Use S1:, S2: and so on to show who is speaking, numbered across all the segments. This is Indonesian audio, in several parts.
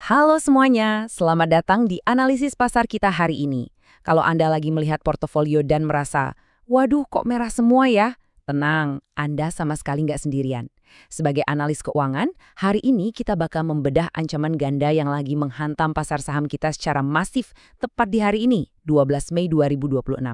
S1: Halo semuanya, selamat datang di analisis pasar kita hari ini. Kalau Anda lagi melihat portofolio dan merasa, waduh kok merah semua ya? Tenang, Anda sama sekali nggak sendirian. Sebagai analis keuangan, hari ini kita bakal membedah ancaman ganda yang lagi menghantam pasar saham kita secara masif tepat di hari ini, 12 Mei 2026.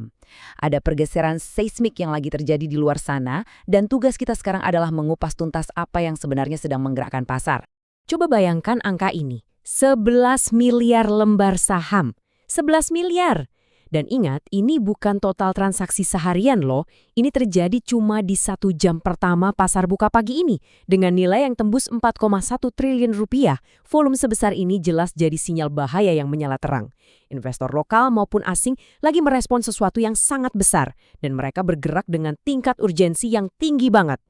S1: Ada pergeseran seismik yang lagi terjadi di luar sana, dan tugas kita sekarang adalah mengupas tuntas apa yang sebenarnya sedang menggerakkan pasar. Coba bayangkan angka ini. 11 miliar lembar saham. 11 miliar. Dan ingat, ini bukan total transaksi seharian loh. Ini terjadi cuma di 1 jam pertama pasar buka pagi ini. Dengan nilai yang tembus 4,1 triliun rupiah. Volume sebesar ini jelas jadi sinyal bahaya yang menyala terang. Investor lokal maupun asing lagi merespon sesuatu yang sangat besar. Dan mereka bergerak dengan tingkat urgensi yang tinggi banget.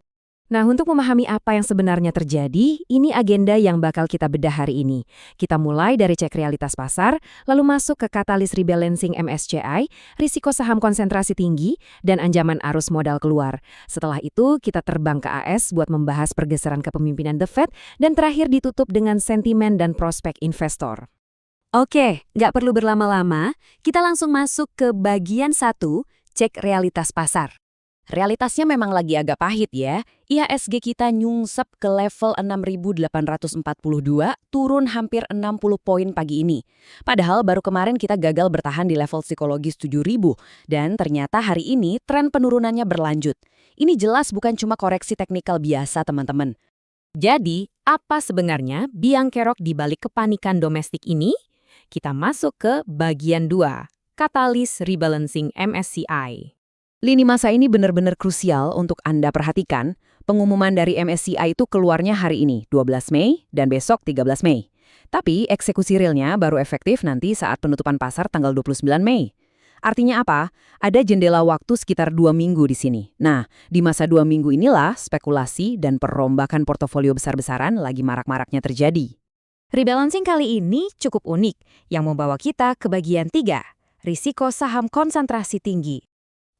S1: Nah, untuk memahami apa yang sebenarnya terjadi, ini agenda yang bakal kita bedah hari ini. Kita mulai dari cek realitas pasar, lalu masuk ke katalis rebalancing MSCI, risiko saham konsentrasi tinggi, dan ancaman arus modal keluar. Setelah itu, kita terbang ke AS buat membahas pergeseran kepemimpinan The Fed, dan terakhir ditutup dengan sentimen dan prospek investor. Oke, nggak perlu berlama-lama, kita langsung masuk ke bagian 1, cek realitas pasar. Realitasnya memang lagi agak pahit ya. IHSG kita nyungsep ke level 6.842, turun hampir 60 poin pagi ini. Padahal baru kemarin kita gagal bertahan di level psikologis 7.000, dan ternyata hari ini tren penurunannya berlanjut. Ini jelas bukan cuma koreksi teknikal biasa, teman-teman. Jadi, apa sebenarnya biang kerok di balik kepanikan domestik ini? Kita masuk ke bagian 2, katalis rebalancing MSCI. Lini masa ini benar-benar krusial untuk Anda perhatikan. Pengumuman dari MSCI itu keluarnya hari ini, 12 Mei, dan besok 13 Mei. Tapi eksekusi realnya baru efektif nanti saat penutupan pasar tanggal 29 Mei. Artinya apa? Ada jendela waktu sekitar 2 minggu di sini. Nah, di masa 2 minggu inilah spekulasi dan perombakan portofolio besar-besaran lagi marak-maraknya terjadi. Rebalancing kali ini cukup unik, yang membawa kita ke bagian 3, risiko saham konsentrasi tinggi.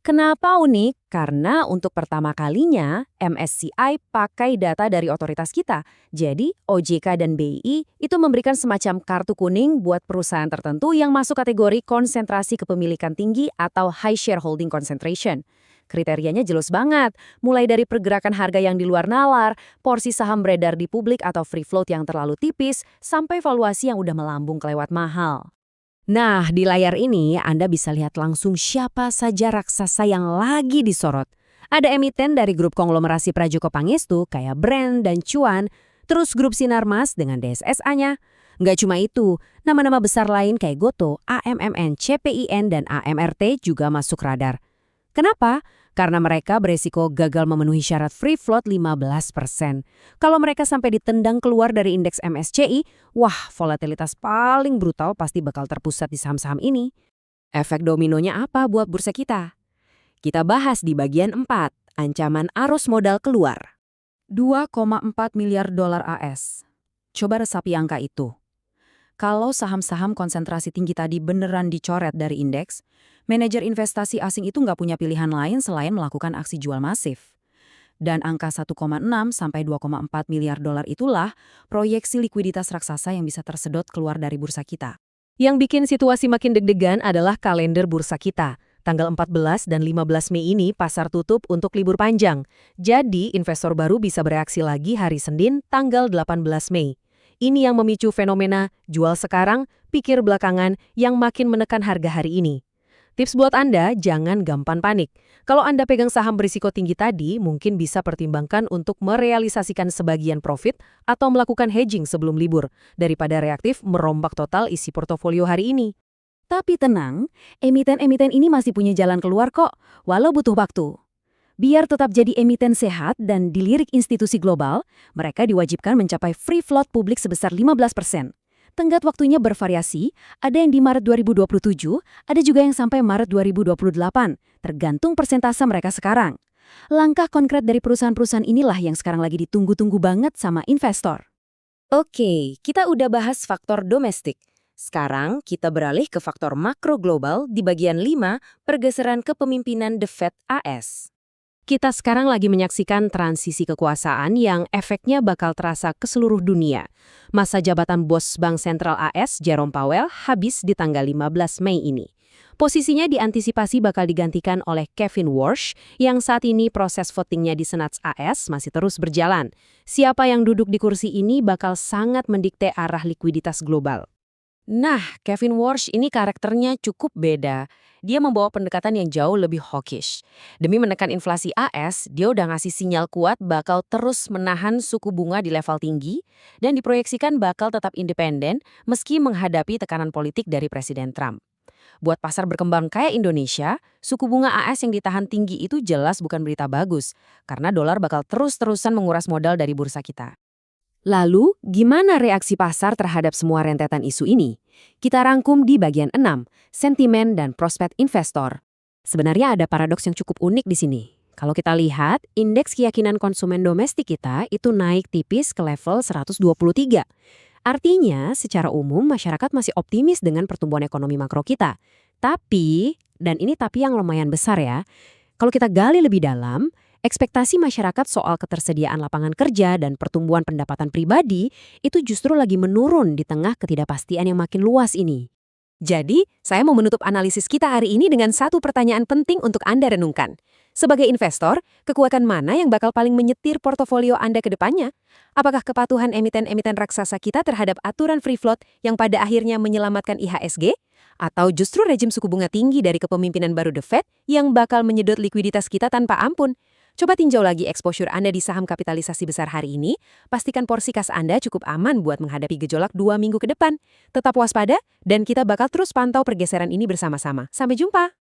S1: Kenapa unik? Karena untuk pertama kalinya MSCI pakai data dari otoritas kita. Jadi OJK dan BI itu memberikan semacam kartu kuning buat perusahaan tertentu yang masuk kategori konsentrasi kepemilikan tinggi atau high shareholding concentration. Kriterianya jelas banget, mulai dari pergerakan harga yang di luar nalar, porsi saham beredar di publik atau free float yang terlalu tipis, sampai valuasi yang udah melambung kelewat mahal. Nah, di layar ini Anda bisa lihat langsung siapa saja raksasa yang lagi disorot. Ada emiten dari grup konglomerasi Prajogo Pangestu kayak Brand dan Cuan, terus grup Sinarmas dengan DSSA-nya. Nggak cuma itu, nama-nama besar lain kayak Goto, AMMN, CPIN, dan AMRT juga masuk radar. Kenapa? Karena mereka beresiko gagal memenuhi syarat free float 15%. Kalau mereka sampai ditendang keluar dari indeks MSCI, wah, volatilitas paling brutal pasti bakal terpusat di saham-saham ini. Efek dominonya apa buat bursa kita? Kita bahas di bagian 4, ancaman arus modal keluar. 2,4 miliar dolar AS. Coba resapi angka itu. Kalau saham-saham konsentrasi tinggi tadi beneran dicoret dari indeks, manajer investasi asing itu nggak punya pilihan lain selain melakukan aksi jual masif. Dan angka 1,6 sampai 2,4 miliar dolar itulah proyeksi likuiditas raksasa yang bisa tersedot keluar dari bursa kita. Yang bikin situasi makin deg-degan adalah kalender bursa kita. Tanggal 14 dan 15 Mei ini pasar tutup untuk libur panjang. Jadi investor baru bisa bereaksi lagi hari Senin tanggal 18 Mei. Ini yang memicu fenomena jual sekarang, pikir belakangan yang makin menekan harga hari ini. Tips buat Anda, jangan gampang panik. Kalau Anda pegang saham berisiko tinggi tadi, mungkin bisa pertimbangkan untuk merealisasikan sebagian profit atau melakukan hedging sebelum libur, daripada reaktif merombak total isi portofolio hari ini. Tapi tenang, emiten-emiten ini masih punya jalan keluar kok, walau butuh waktu. Biar tetap jadi emiten sehat dan dilirik institusi global, mereka diwajibkan mencapai free float publik sebesar 15%. Tenggat waktunya bervariasi, ada yang di Maret 2027, ada juga yang sampai Maret 2028, tergantung persentase mereka sekarang. Langkah konkret dari perusahaan-perusahaan inilah yang sekarang lagi ditunggu-tunggu banget sama investor. Oke, kita udah bahas faktor domestik. Sekarang kita beralih ke faktor makro global di bagian 5, pergeseran kepemimpinan The Fed AS.
S2: Kita sekarang lagi menyaksikan transisi kekuasaan yang efeknya bakal terasa ke seluruh dunia. Masa jabatan bos Bank Sentral AS, Jerome Powell, habis di tanggal 15 Mei ini. Posisinya diantisipasi bakal digantikan oleh Kevin Warsh, yang saat ini proses votingnya di Senat AS masih terus berjalan. Siapa yang duduk di kursi ini bakal sangat mendikte arah likuiditas global.
S1: Nah, Kevin Warsh ini karakternya cukup beda. Dia membawa pendekatan yang jauh lebih hawkish. Demi menekan inflasi AS, dia udah ngasih sinyal kuat bakal terus menahan suku bunga di level tinggi dan diproyeksikan bakal tetap independen meski menghadapi tekanan politik dari Presiden Trump. Buat pasar berkembang kayak Indonesia, suku bunga AS yang ditahan tinggi itu jelas bukan berita bagus, karena dolar bakal terus-terusan menguras modal dari bursa kita.
S2: Lalu, gimana reaksi pasar terhadap semua rentetan isu ini? Kita rangkum di bagian 6, sentimen dan prospek investor. Sebenarnya ada paradoks yang cukup unik di sini. Kalau kita lihat, indeks keyakinan konsumen domestik kita itu naik tipis ke level 123. Artinya, secara umum masyarakat masih optimis dengan pertumbuhan ekonomi makro kita. Tapi, dan ini tapi yang lumayan besar ya, kalau kita gali lebih dalam, ekspektasi masyarakat soal ketersediaan lapangan kerja dan pertumbuhan pendapatan pribadi itu justru lagi menurun di tengah ketidakpastian yang makin luas ini. Jadi, saya mau menutup analisis kita hari ini dengan satu pertanyaan penting untuk Anda renungkan. Sebagai investor, kekuatan mana yang bakal paling menyetir portofolio Anda ke depannya? Apakah kepatuhan emiten-emiten raksasa kita terhadap aturan free float yang pada akhirnya menyelamatkan IHSG? Atau justru rejim suku bunga tinggi dari kepemimpinan baru The Fed yang bakal menyedot likuiditas kita tanpa ampun? Coba tinjau lagi exposure Anda di saham kapitalisasi besar hari ini, pastikan porsi kas Anda cukup aman buat menghadapi gejolak 2 minggu ke depan. Tetap waspada, dan kita bakal terus pantau pergeseran ini bersama-sama. Sampai jumpa!